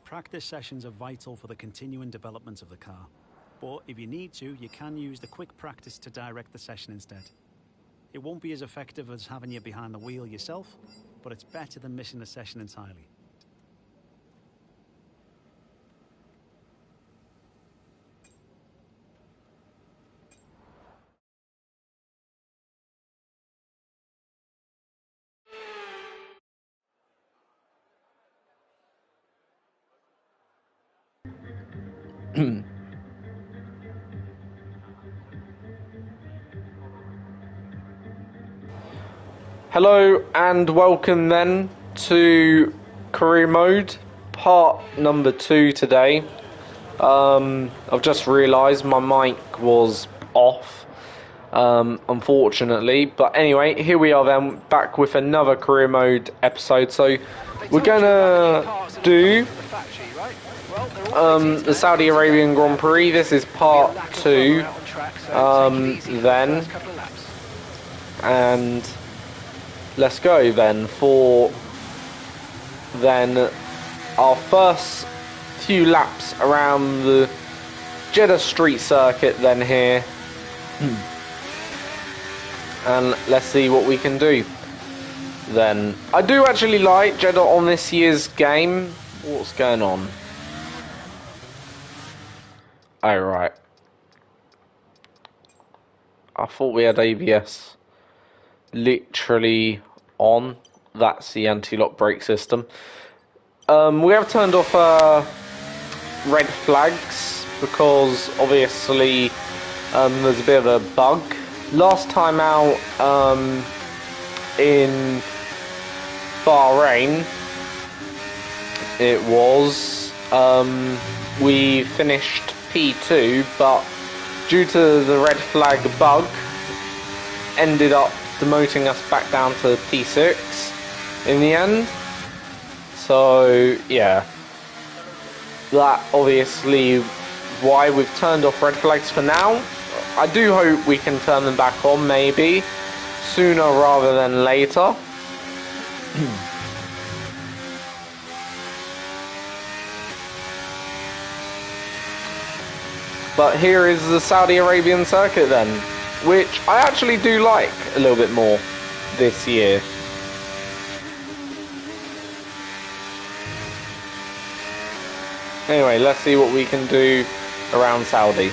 Practice sessions are vital for the continuing development of the car. But if you need to, you can use the quick practice to direct the session instead. It won't be as effective as having you behind the wheel yourself, but it's better than missing the session entirely. Hello and welcome then to career mode part number 2 today. I've just realised my mic was off, unfortunately, but anyway, here we are then, back with another career mode episode. So we're gonna do the Saudi Arabian Grand Prix. This is part 2 then, and let's go then for then our first few laps around the Jeddah Street Circuit then here. And let's see what we can do then. I do actually like Jeddah on this year's game. What's going on? Oh, right. I thought we had ABS literally on. That's the anti-lock brake system. We have turned off red flags because obviously there's a bit of a bug. Last time out in Bahrain, it was we finished P2, but due to the red flag bug, ended up demoting us back down to P6 in the end. So yeah, that obviously why we've turned off red flags for now. I do hope we can turn them back on maybe sooner rather than later. But here is the Saudi Arabian circuit then, which I actually do like a little bit more this year. Anyway, let's see what we can do around Saudi.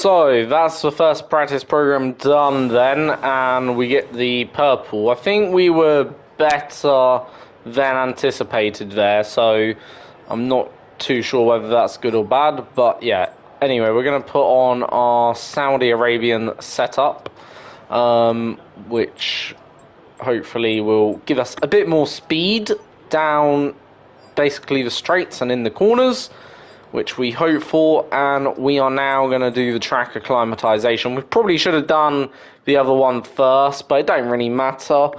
So that's the first practice program done then, and we get the purple. I think we were better than anticipated there, so I'm not too sure whether that's good or bad, but yeah. Anyway, we're going to put on our Saudi Arabian setup, which hopefully will give us a bit more speed down basically the straights and in the corners, which we hope for. And we are now going to do the track acclimatization. We probably should have done the other one first, but it don't really matter.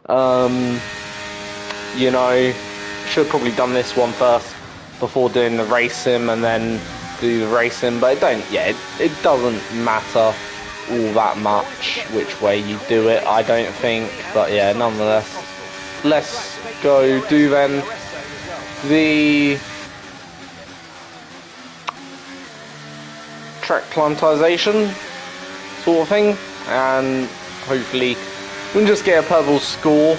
You know, should have probably done this one first before doing the race sim, and then do the racing, but it doesn't matter all that much which way you do it, I don't think. But yeah, nonetheless, let's go do then the track acclimatization sort of thing, and hopefully we can just get a purple score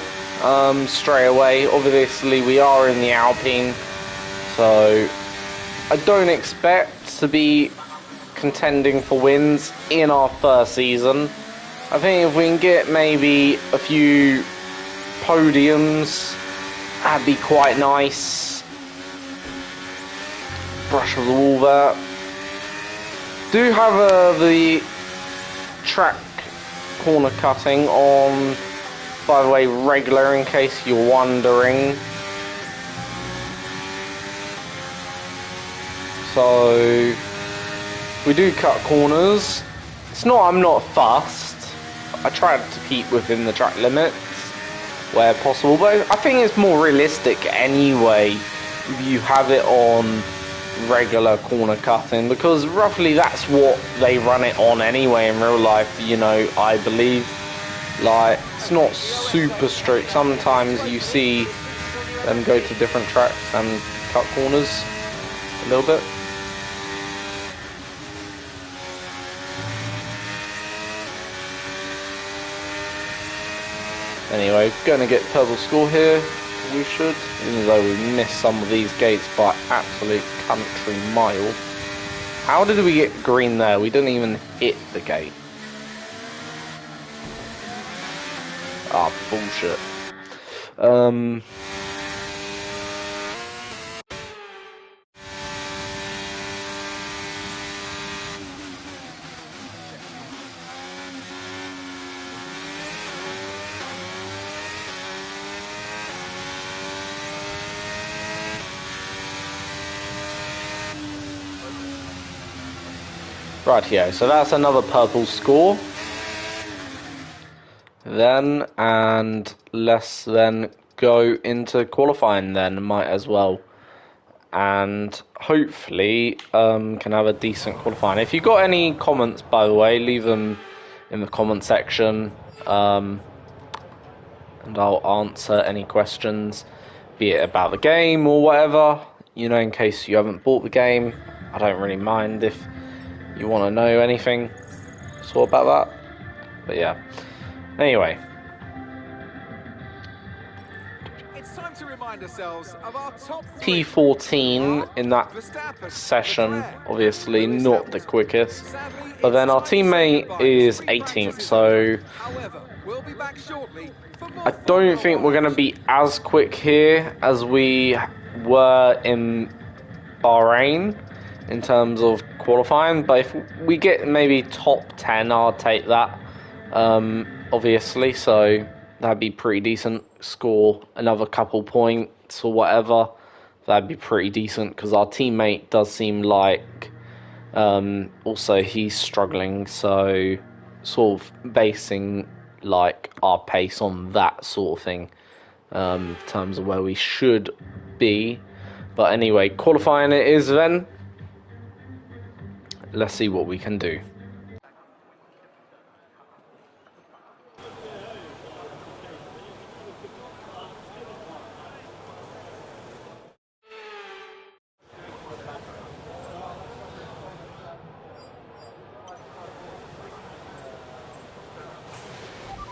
straight away. Obviously we are in the Alpine, so I don't expect to be contending for wins in our first season. I think if we can get maybe a few podiums, that'd be quite nice. Brush of the wall there. Do have the track corner cutting on, by the way, regular, in case you're wondering. So we do cut corners. I'm not fussed. I try to keep within the track limits where possible, but I think it's more realistic anyway if you have it on regular corner cutting, because roughly that's what they run it on anyway in real life, you know, I believe. Like, it's not super strict. Sometimes you see them go to different tracks and cut corners a little bit. Anyway, gonna get purple score here. We should, even though we missed some of these gates by absolute country mile. How did we get green there? We didn't even hit the gate. Ah, bullshit. Rightio, so that's another purple score. Then, and let's then go into qualifying then, might as well. And hopefully can have a decent qualifying. If you've got any comments, by the way, leave them in the comment section. And I'll answer any questions, be it about the game or whatever. You know, in case you haven't bought the game, I don't really mind if you want to know anything sort of about that. But yeah. Anyway. It's time to remind ourselves of our top P14 in that session, obviously not the quickest. But then our teammate is 18th, so I don't think we're going to be as quick here as we were in Bahrain in terms of qualifying, but if we get maybe top 10, I'll take that, obviously, so that'd be pretty decent. Score another couple points or whatever, that'd be pretty decent, because our teammate does seem like also he's struggling, so sort of basing like our pace on that sort of thing in terms of where we should be. But anyway, qualifying it is then. Let's see what we can do.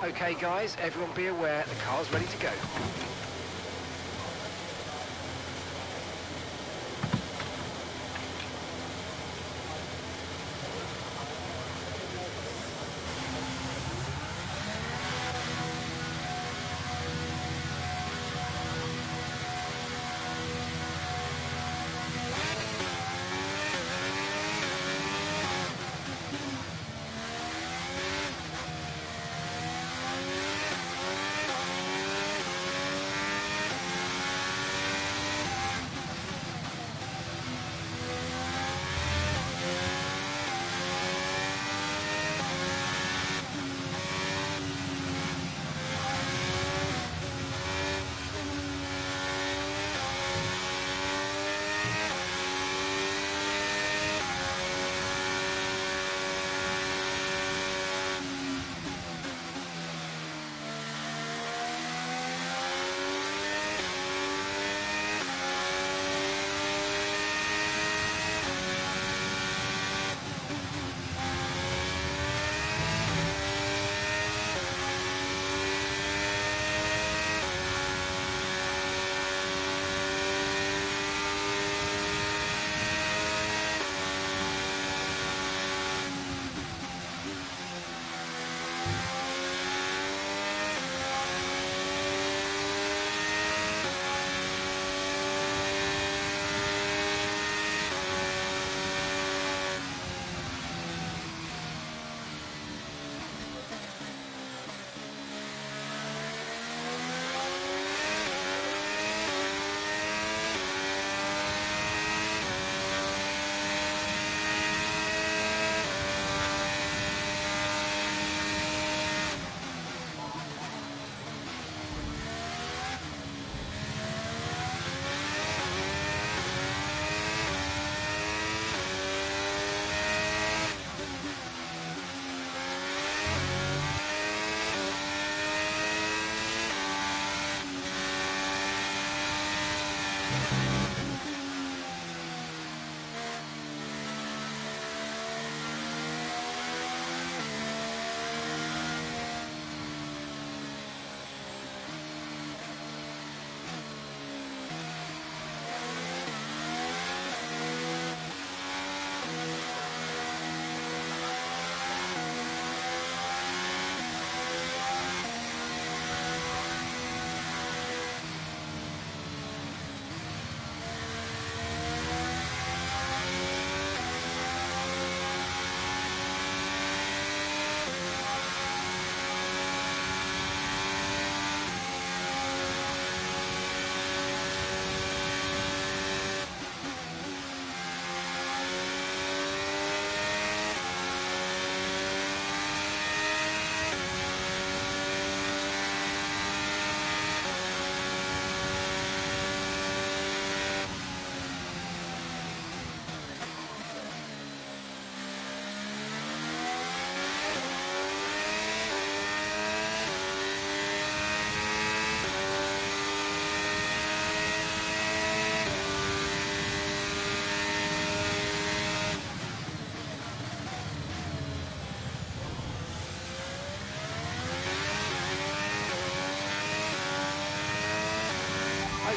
Okay guys, everyone be aware, the car's ready to go.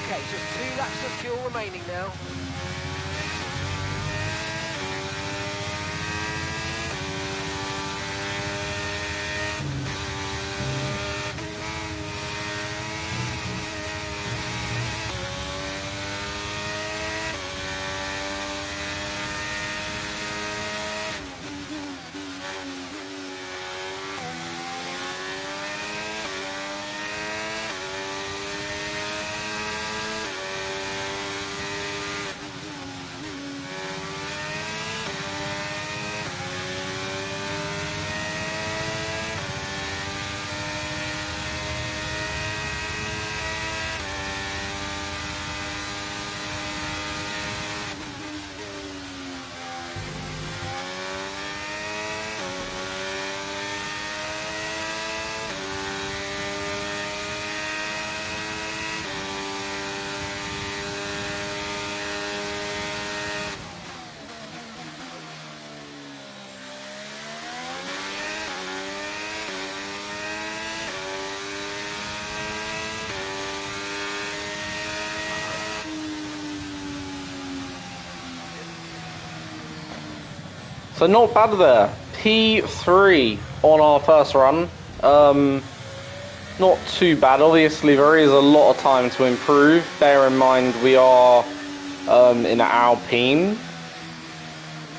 Okay, just 2 laps of fuel remaining now. So not bad there. P3 on our first run. Not too bad. Obviously, there is a lot of time to improve. Bear in mind we are in Alpine.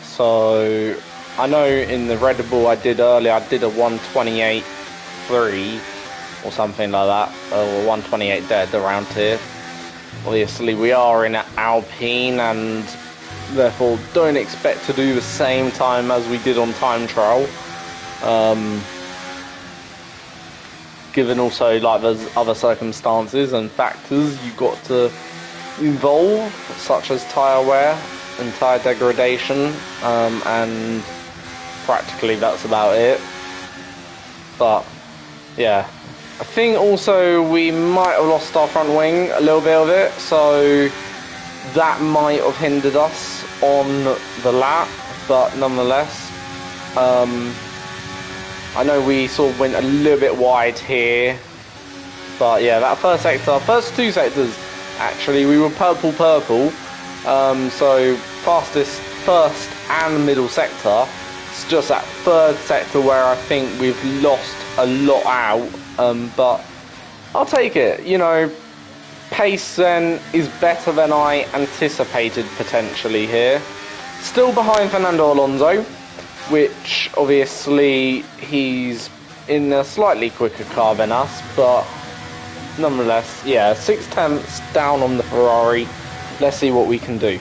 So I know in the Red Bull I did earlier, I did a 128.3 or something like that, or 128 dead around here. Obviously, we are in Alpine and therefore don't expect to do the same time as we did on time trial. Given also like there's other circumstances and factors you've got to involve, such as tyre wear and tyre degradation, and practically that's about it. But yeah, I think also we might have lost our front wing, a little bit of it, so that might have hindered us on the lap, but nonetheless, I know we sort of went a little bit wide here, but yeah, that first sector, first 2 sectors, actually, we were purple, so fastest first and middle sector. It's just that 3rd sector where I think we've lost a lot out, but I'll take it, you know. Pace then is better than I anticipated potentially here. Still behind Fernando Alonso, which obviously he's in a slightly quicker car than us, but nonetheless, yeah, 6 tenths down on the Ferrari. Let's see what we can do.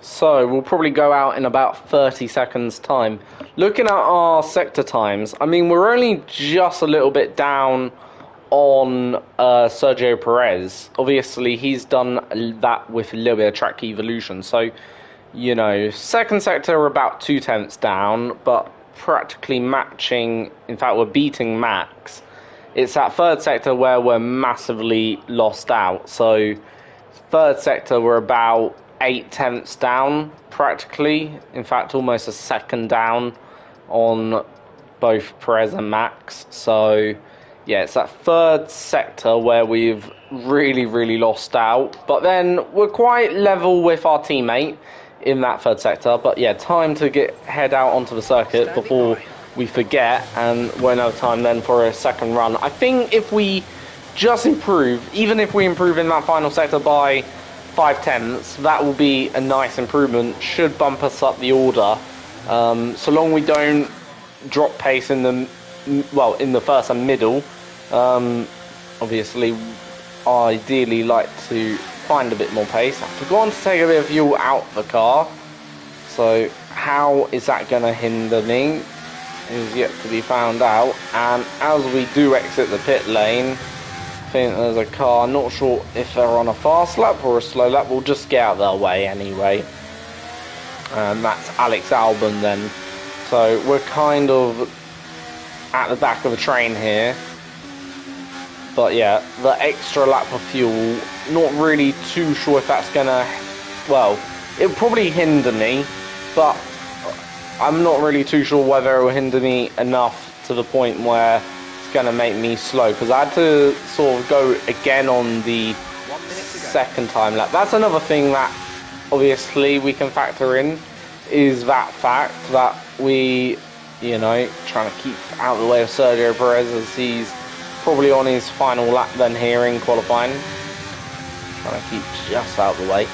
So we'll probably go out in about 30 seconds time. Looking at our sector times, I mean, we're only just a little bit down on Sergio Perez. Obviously, he's done that with a little bit of track evolution. So, you know, 2nd sector we're about 2 tenths down, but practically matching, in fact, we're beating Max. It's that 3rd sector where we're massively lost out. So, 3rd sector we're about 8 tenths down, practically. In fact, almost a second down on both Perez and Max. So, yeah, it's that 3rd sector where we've really lost out. But then we're quite level with our teammate in that 3rd sector. But yeah, time to head out onto the circuit before we forget, and won't have time then for a second run. I think if we just improve, even if we improve in that final sector by 5/10, that will be a nice improvement, should bump us up the order. So long we don't drop pace in the first and middle. Obviously, ideally like to find a bit more pace. I've forgotten to take a bit of fuel out of the car, so how is that going to hinder me is yet to be found out. And as we do exit the pit lane, I think there's a car, not sure if they're on a fast lap or a slow lap, we'll just get out of their way anyway. And that's Alex Albon then. So we're kind of at the back of the train here. But yeah, the extra lap of fuel, not really too sure if that's gonna, well, it'll probably hinder me, but I'm not really too sure whether it will hinder me enough to the point where it's gonna make me slow, because I had to sort of go again on the second time lap. That's another thing that obviously we can factor in, is that fact that we, you know, trying to keep out of the way of Sergio Perez as he's probably on his final lap then here in qualifying. Trying to keep just out of the way.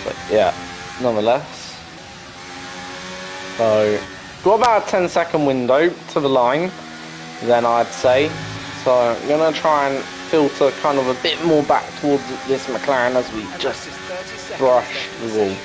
But yeah, nonetheless. So, got about a 10-second window to the line, then I'd say. So I'm going to try and filter kind of a bit more back towards this McLaren as we just brush the wall.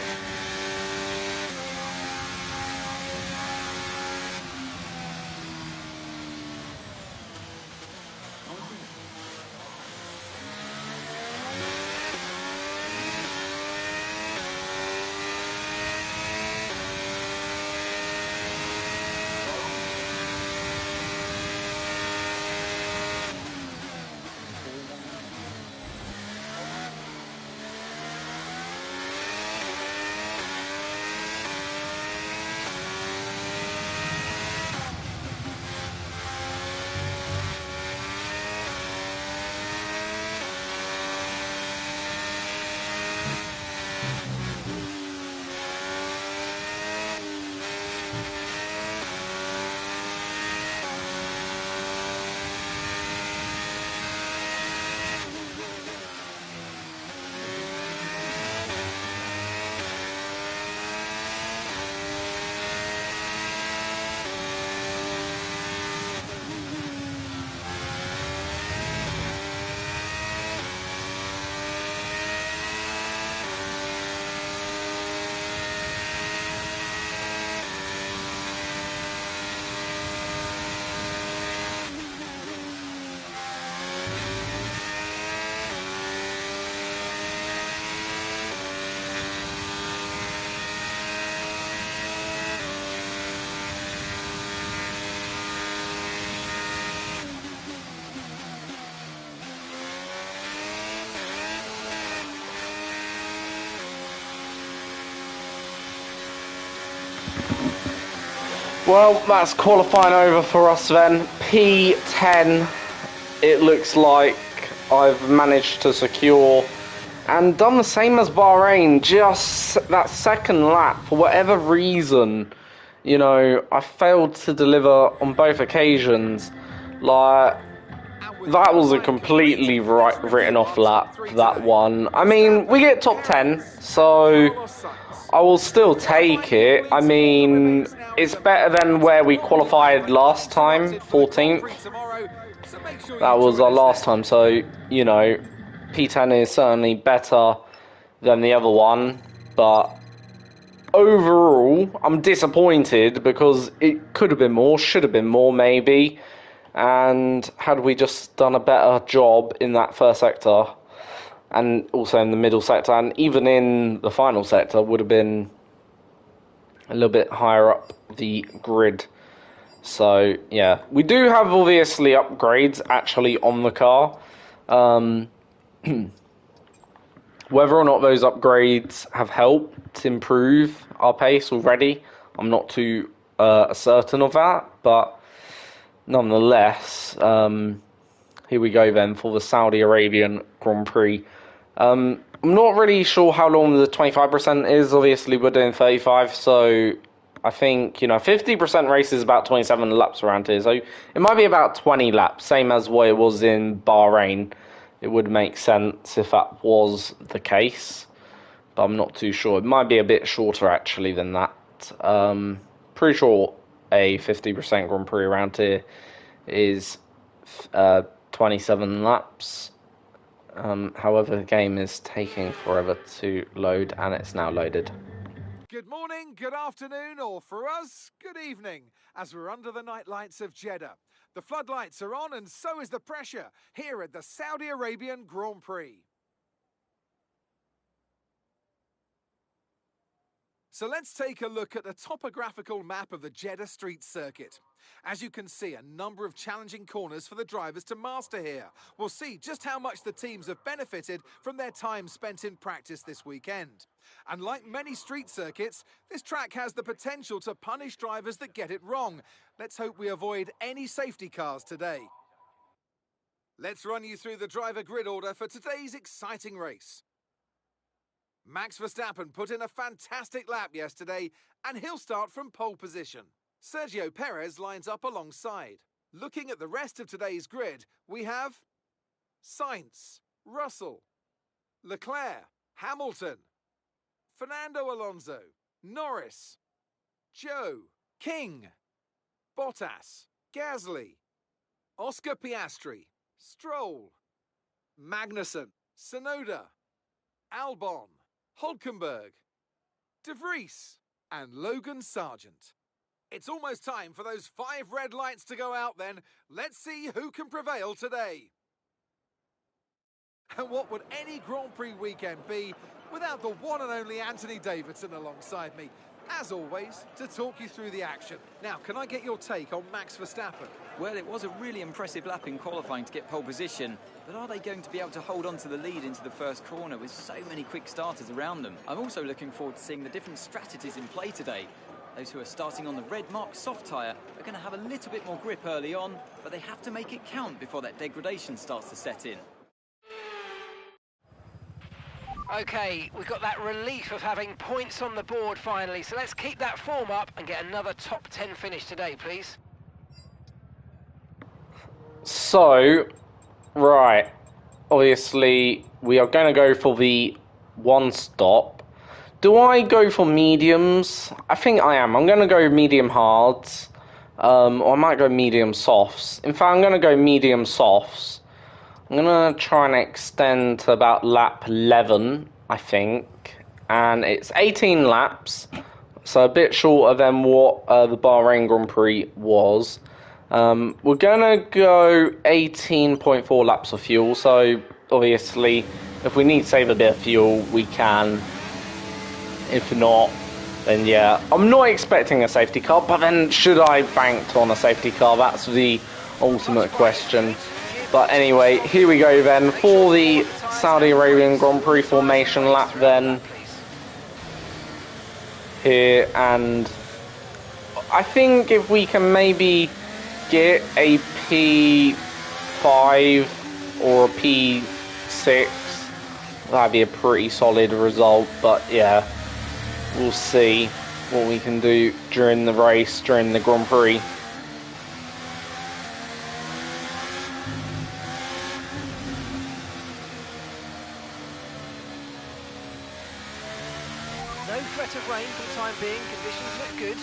Well, that's qualifying over for us then. P10, it looks like I've managed to secure, and done the same as Bahrain, just that second lap, for whatever reason, you know, I failed to deliver on both occasions. Like, that was a completely written off lap, that one. I mean, we get top 10, so I will still take it. I mean, it's better than where we qualified last time, 14th. That was our last time, so, you know, P10 is certainly better than the other one. But overall, I'm disappointed because it could have been more, should have been more maybe. And had we just done a better job in that first sector, and also in the middle sector, and even in the final sector, would have been a little bit higher up the grid. So, yeah. We do have, obviously, upgrades actually on the car. Whether or not those upgrades have helped improve our pace already, I'm not too certain of that, but nonetheless, here we go then for the Saudi Arabian Grand Prix. I'm not really sure how long the 25% is. Obviously, we're doing 35, so I think, 50% race is about 27 laps around here, so it might be about 20 laps, same as what it was in Bahrain. It would make sense if that was the case, but I'm not too sure. It might be a bit shorter, actually, than that. Pretty sure a 50% Grand Prix around here is 27 laps. However, the game is taking forever to load, and it's now loaded. Good morning, good afternoon, or for us, good evening, as we're under the night lights of Jeddah. The floodlights are on and so is the pressure here at the Saudi Arabian Grand Prix. So let's take a look at the topographical map of the Jeddah Street Circuit. As you can see, a number of challenging corners for the drivers to master here. We'll see just how much the teams have benefited from their time spent in practice this weekend. And like many street circuits, this track has the potential to punish drivers that get it wrong. Let's hope we avoid any safety cars today. Let's run you through the driver grid order for today's exciting race. Max Verstappen put in a fantastic lap yesterday, and he'll start from pole position. Sergio Perez lines up alongside. Looking at the rest of today's grid, we have Sainz, Russell, Leclerc, Hamilton, Fernando Alonso, Norris, Zhou, King, Bottas, Gasly, Oscar Piastri, Stroll, Magnussen, Tsunoda, Albon, Hülkenberg, De Vries, and Logan Sargent. It's almost time for those 5 red lights to go out then. Let's see who can prevail today. And what would any Grand Prix weekend be without the one and only Anthony Davidson alongside me, as always, to talk you through the action. Now, can I get your take on Max Verstappen? Well, it was a really impressive lap in qualifying to get pole position, but are they going to be able to hold on to the lead into the first corner with so many quick starters around them? I'm also looking forward to seeing the different strategies in play today. Those who are starting on the red mark soft tyre are going to have a little bit more grip early on, but they have to make it count before that degradation starts to set in. Okay, we've got that relief of having points on the board finally, so let's keep that form up and get another top 10 finish today, please. So, right, obviously we are going to go for the one stop. Do I go for mediums? I think I am. I'm going to go medium hards, or I might go medium softs. In fact, I'm going to go medium softs. I'm going to try and extend to about lap 11, I think, and it's 18 laps, so a bit shorter than what the Bahrain Grand Prix was. We're going to go 18.4 laps of fuel, so obviously if we need to save a bit of fuel, we can. If not, then yeah. I'm not expecting a safety car, but then should I bank on a safety car? That's the ultimate question. But anyway, here we go then for the Saudi Arabian Grand Prix formation lap then. Here, and I think if we can maybe get a P5 or a P6, that'd be a pretty solid result. But yeah, we'll see what we can do during the race, during the Grand Prix. No threat of rain for the time being, conditions look good.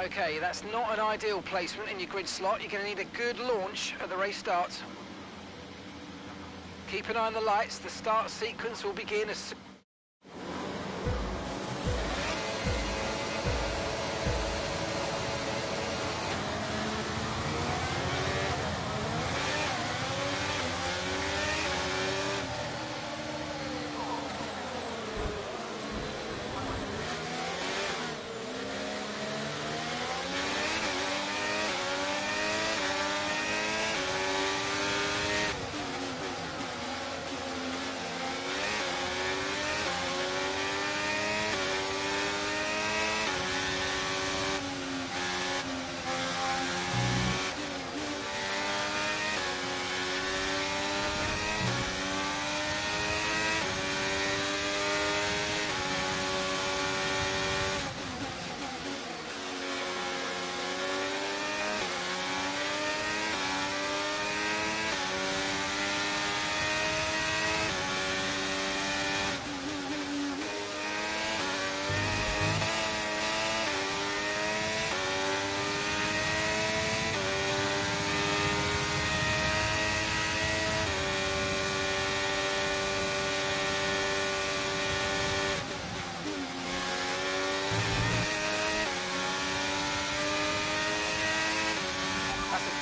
Okay, that's not an ideal placement in your grid slot. You're going to need a good launch at the race start. Keep an eye on the lights. The start sequence will begin as soon.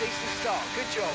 Decent start, good job.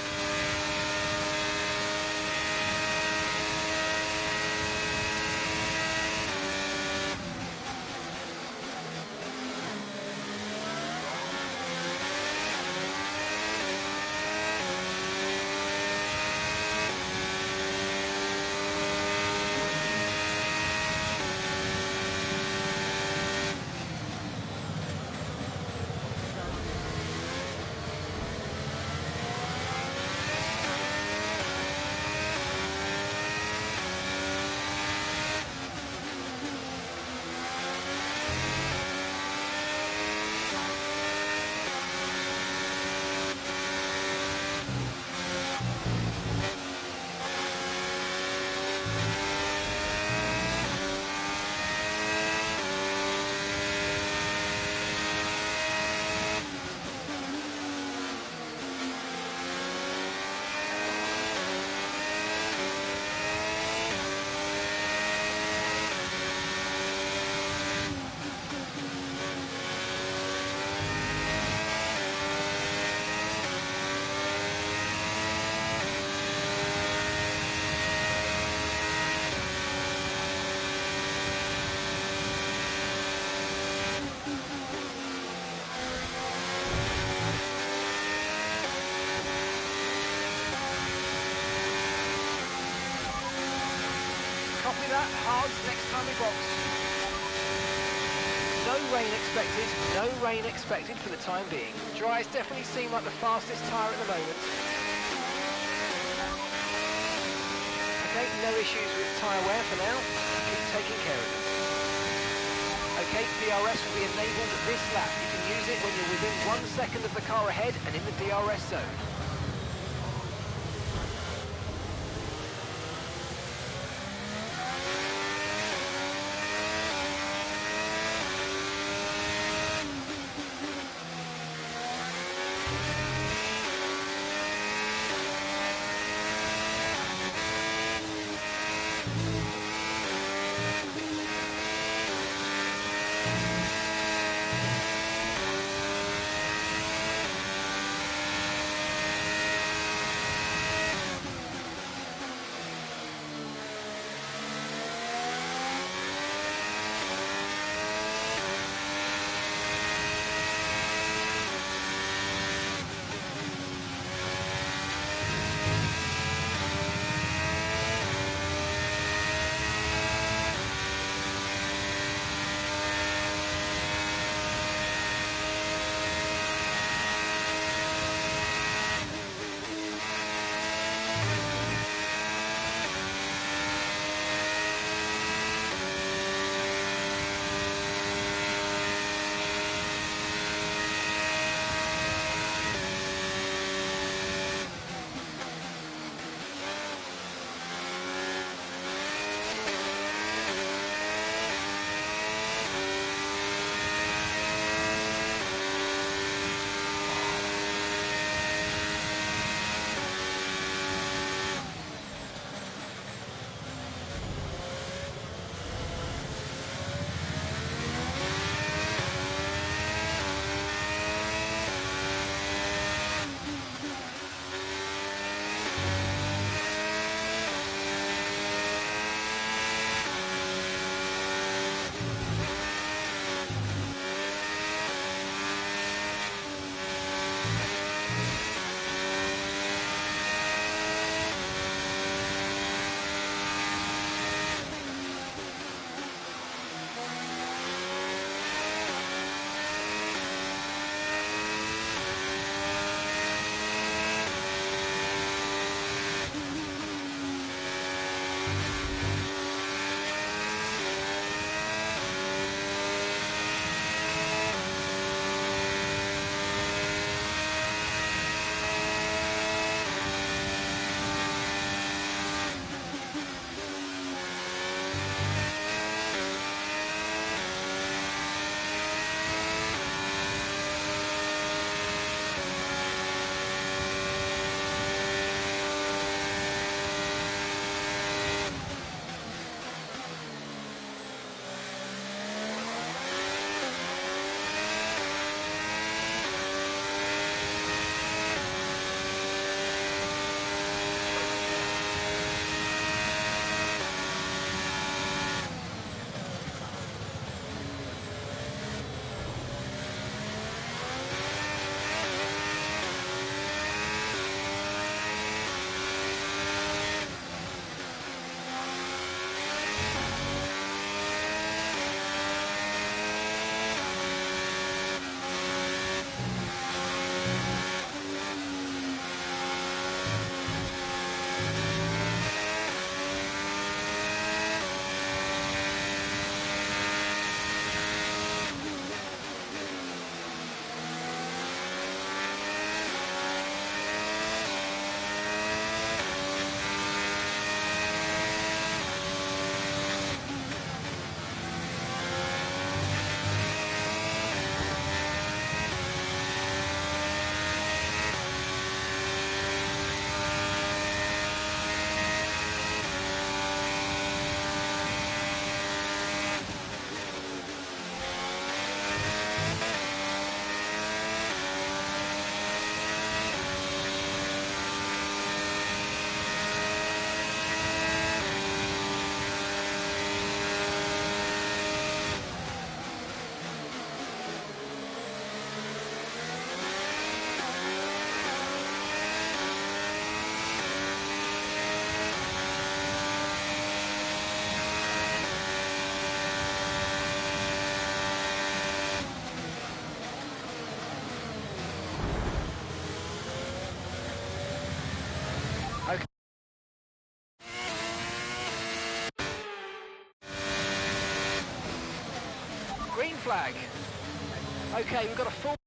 Copy that, hard, next time we box. No rain expected, no rain expected for the time being. Dries definitely seem like the fastest tyre at the moment. Okay, no issues with tyre wear for now. Keep taking care of it. Okay, DRS will be enabled this lap. You can use it when you're within 1 second of the car ahead and in the DRS zone. flag. Okay, we've got a full...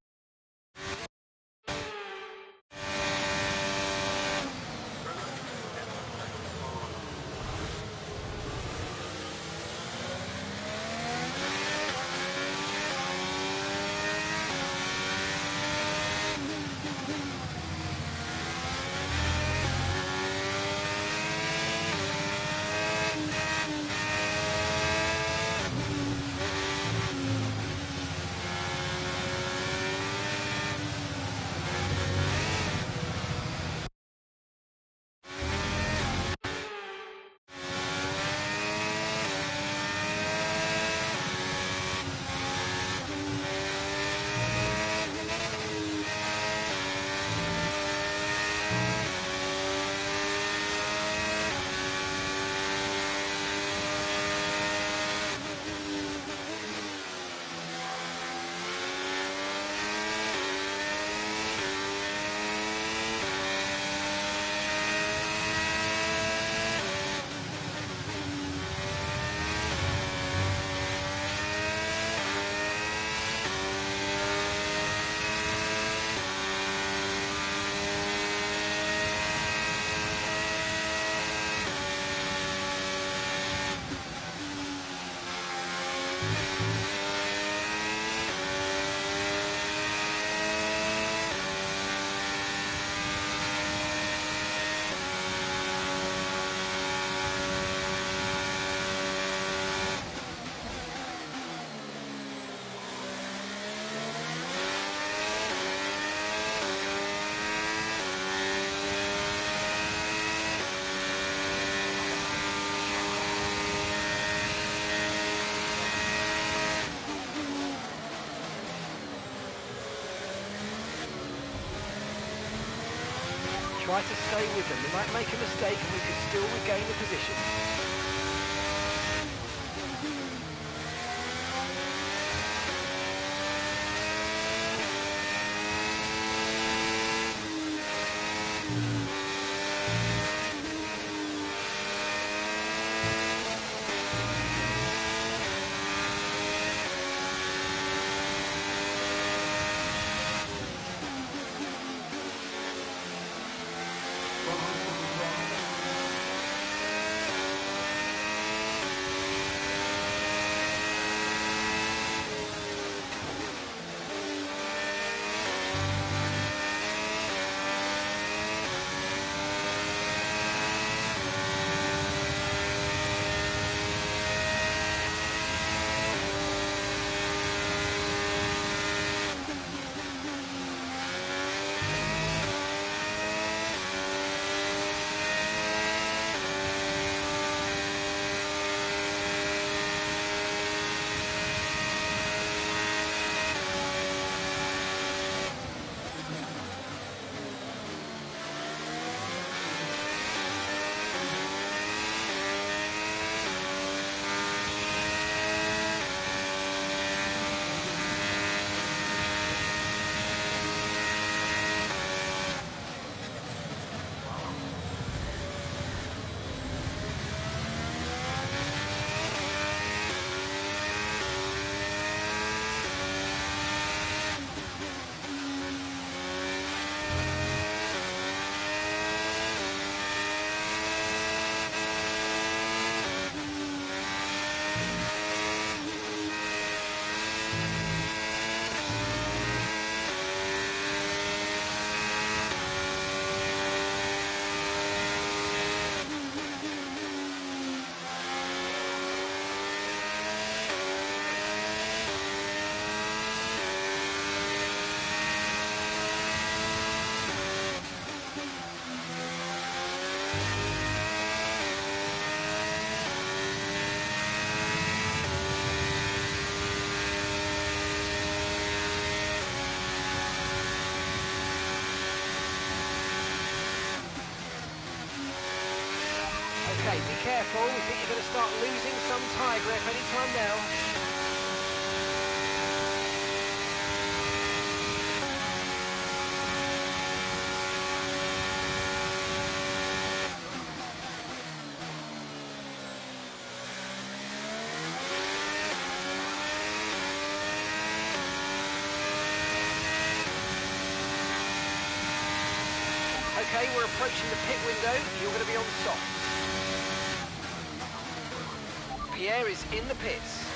Try to stay with them. They might make a mistake and we could still regain the position. Okay, be careful. We think you're going to start losing some tyre grip any time now. Okay, we're approaching the pit window. You're going to be on soft. Pierre is in the pits.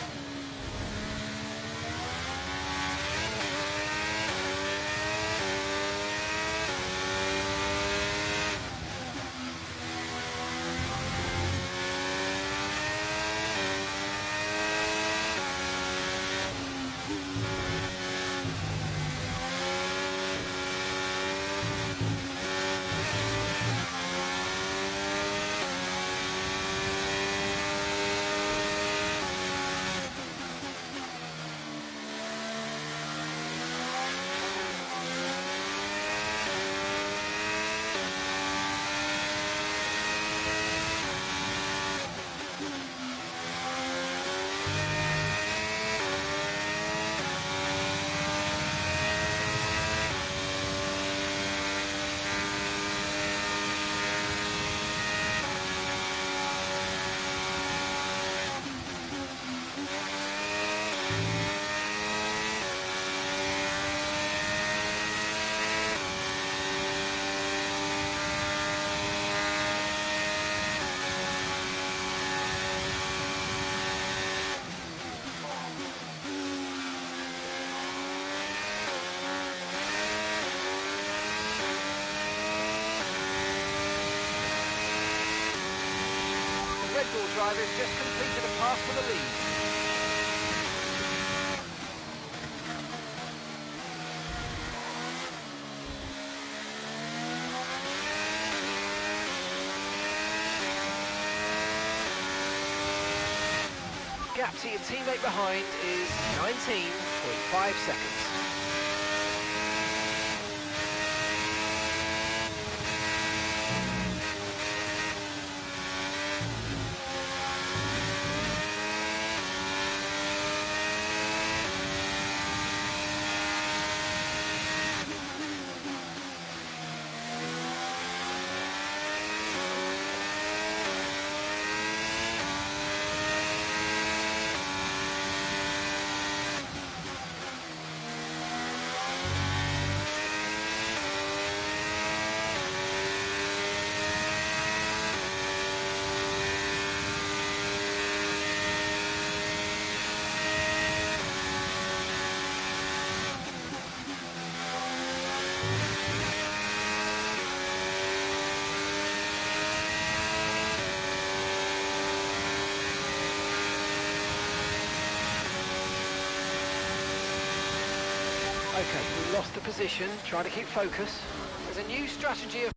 Red Bull drivers just completed a pass for the lead. Gap to your teammate behind is 19.5 seconds. Okay, we lost the position. Try to keep focus. There's a new strategy of...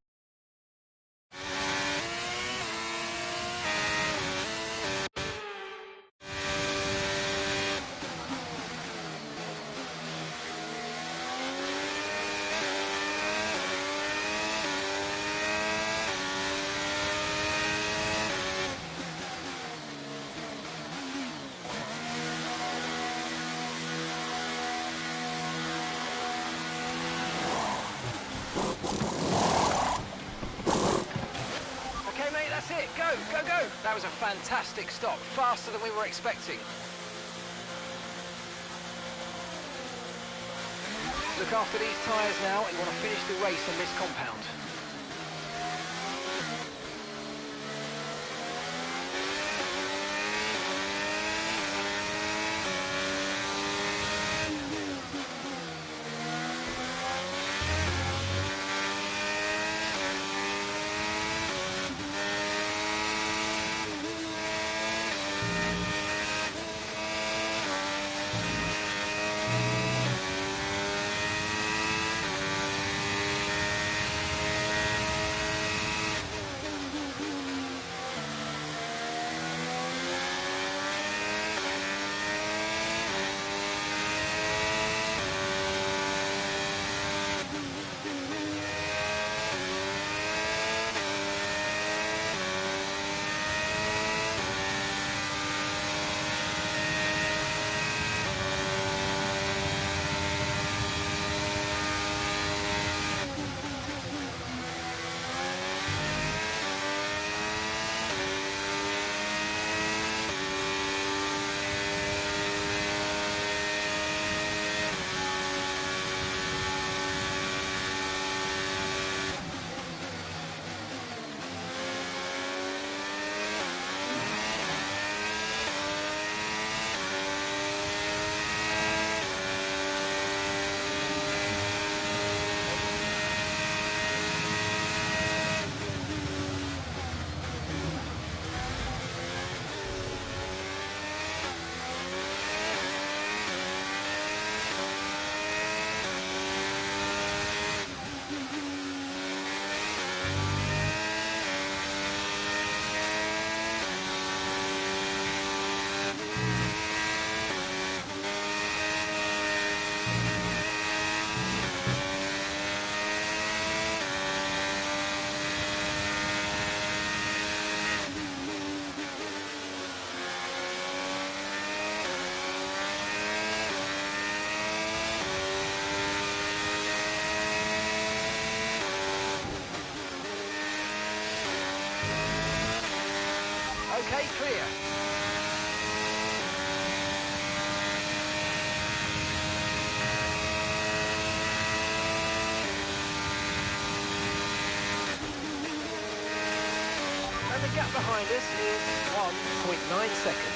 That's it, go, go, go! That was a fantastic stop, faster than we were expecting. Look after these tyres now, you want to finish the race on this compound. Okay, clear. And the gap behind us is 1.9 seconds.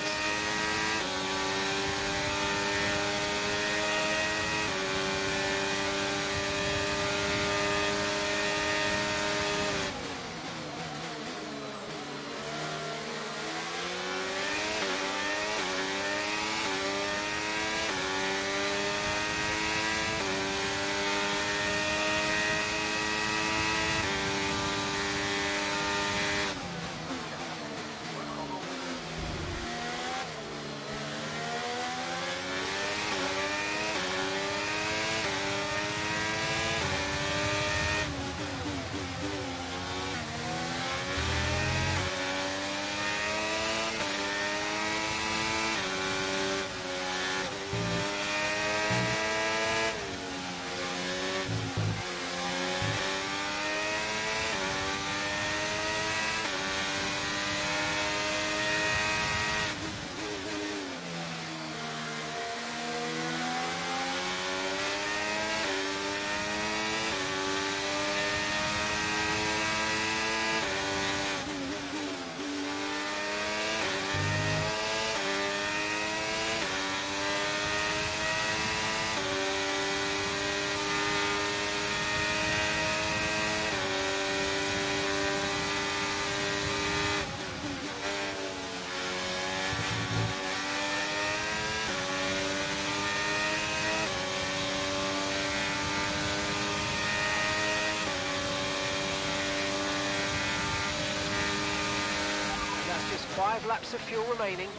Just 5 laps of fuel remaining.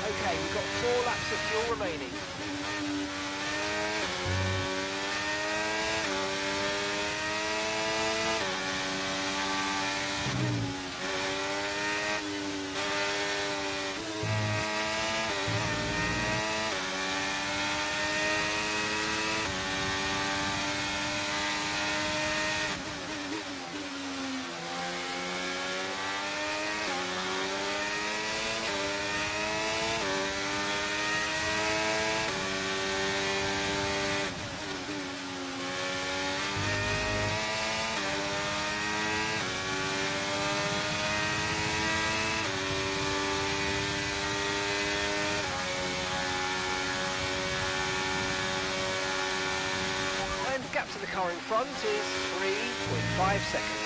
Okay, we've got 4 laps of fuel remaining. And gap to the car in front is 3.5 seconds.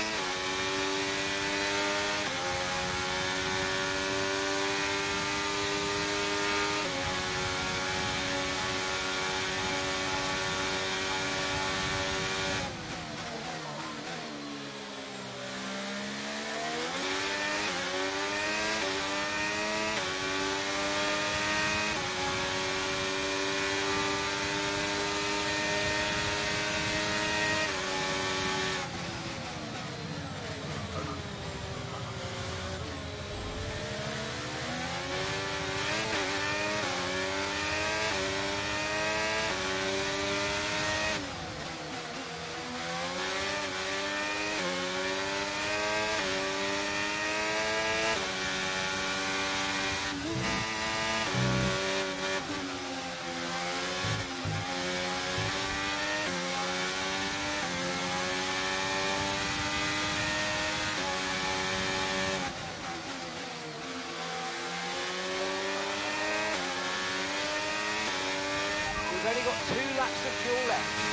We've only got 2 laps of fuel left.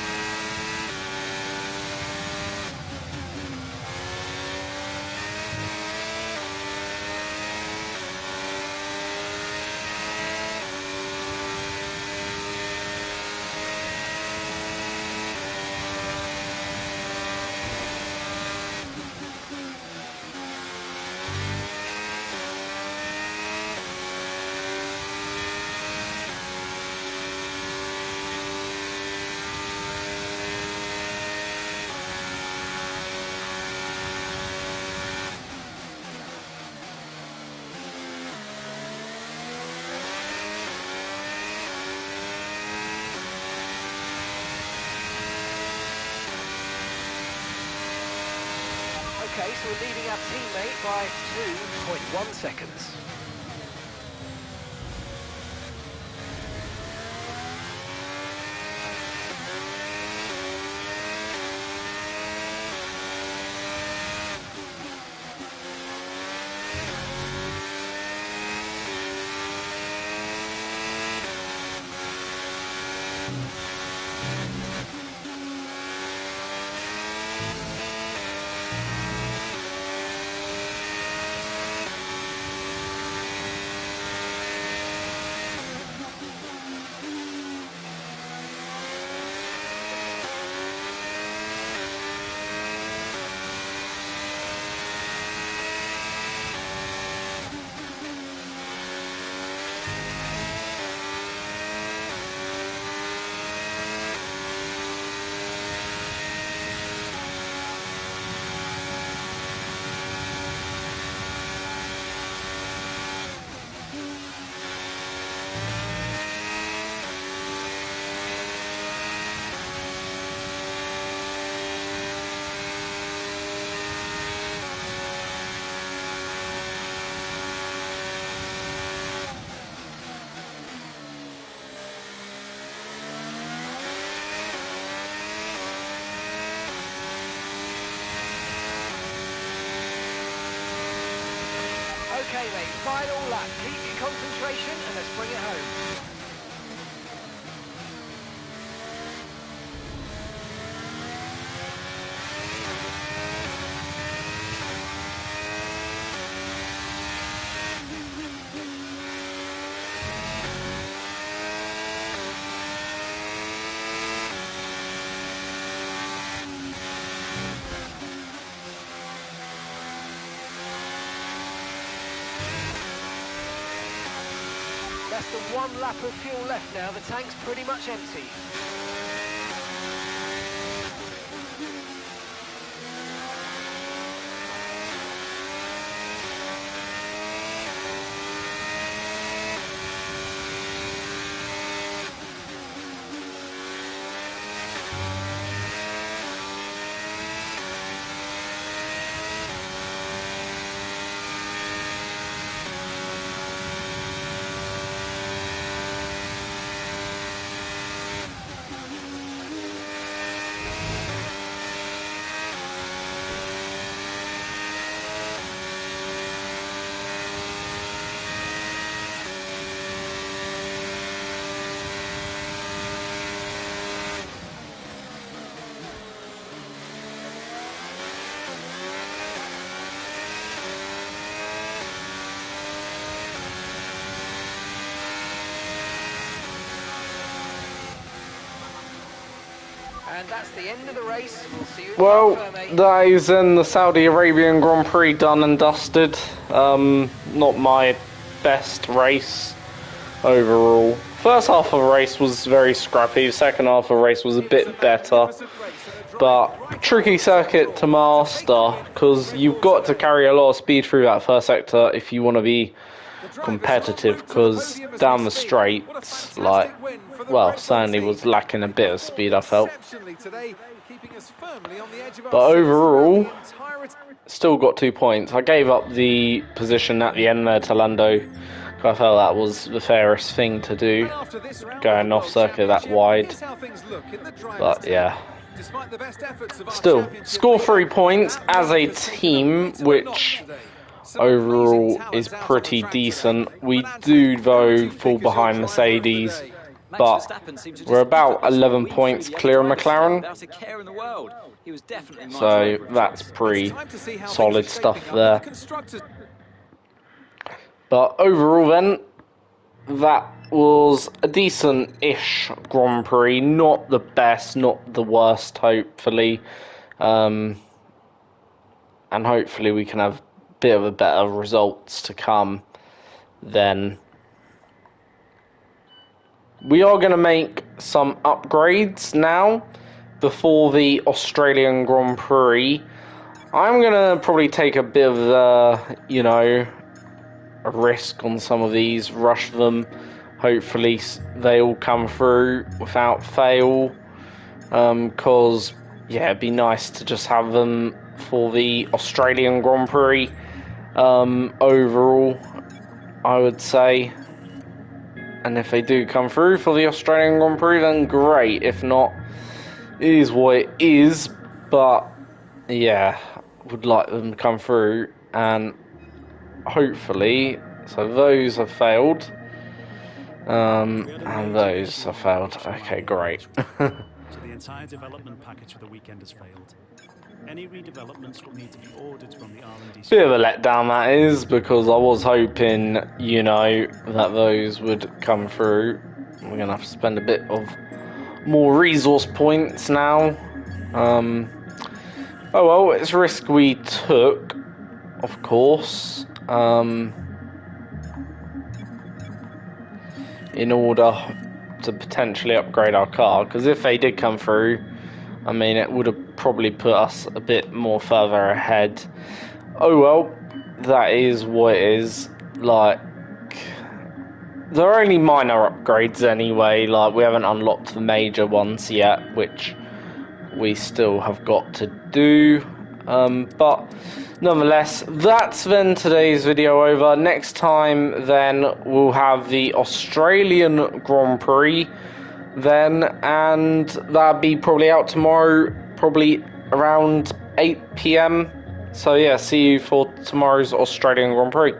Okay, so we're leading our teammate by 2.1 seconds. Okay, mate, final lap. Keep your concentration and let's bring it home. Less than 1 lap of fuel left now. The tank's pretty much empty. And that's the end of the race. We'll see you in Well, Parc Ferme. that is then the Saudi Arabian Grand Prix done and dusted. Not my best race overall. First half of the race was very scrappy. The second half of the race was a bit better. But tricky circuit to master because you've got to carry a lot of speed through that first sector if you want to be competitive, because down the straights, like, well, certainly was lacking a bit of speed, I felt. But overall, still got 2 points. I gave up the position at the end there to Lando. I felt that was the fairest thing to do, going off circuit that wide. But yeah. Still, score 3 points as a team, which overall is pretty decent. We do, though, fall behind Mercedes Max but Verstappen seemed to we're just about effortlessly 11 weave points through the clear of other drivers McLaren. without a care in the world. He was definitely my So driver of that's choice. pretty It's time to see how things solid are stuff shaping up in the there. constructors. But overall then, that was a decent-ish Grand Prix. Not the best, not the worst, hopefully. And hopefully we can have a bit of a better results to come then. We are going to make some upgrades now before the Australian Grand Prix. I'm going to probably take a bit of a risk on some of these, rush them. Hopefully they all come through without fail. Because, yeah, it'd be nice to just have them for the Australian Grand Prix. Overall, I would say. And if they do come through for the Australian Grand Prix, then great. If not, it is what it is. But, yeah, would like them to come through. And hopefully, so those have failed. And those have failed. Okay, great. So the entire development package for the weekend has failed. Any redevelopments will need to be ordered from the R&D. Bit of a letdown that is, because I was hoping, that those would come through. We're gonna have to spend a bit of more resource points now. Oh well, it's a risk we took, of course. In order to potentially upgrade our car, because if they did come through, I mean, it would have probably put us a bit more further ahead. Oh well, that is what it is. Like, they're only minor upgrades anyway, like we haven't unlocked the major ones yet, which we still have got to do. But nonetheless, that's then today's video over. Next time then we'll have the Australian Grand Prix then, and that'll be probably out tomorrow, probably around 8 PM. So yeah, see you for tomorrow's Australian Grand Prix.